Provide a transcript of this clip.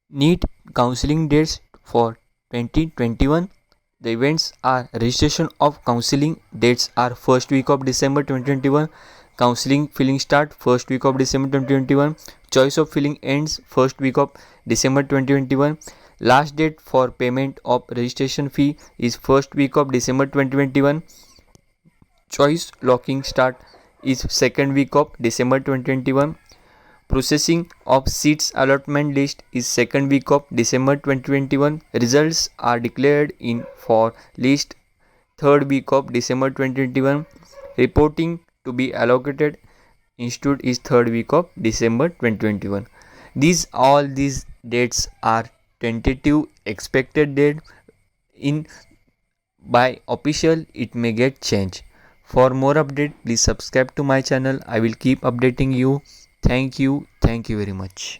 Neet counseling dates for 2021. The events are registration of counseling dates are first week of December 2021. Counseling filling start first week of December 2021. Choice of filling ends first week of December 2021. Last date for payment of registration fee is first week of December 2021. Choice locking start is second week of December 2021. Processing of seats allotment list is second week of December 2021. Results are declared in for list third week of December 2021. Reporting to be allocated institute is third week of December 2021. These dates are tentative expected date. In by official it may get changed. For more update please subscribe to my channel. I will keep updating you. Thank you very much.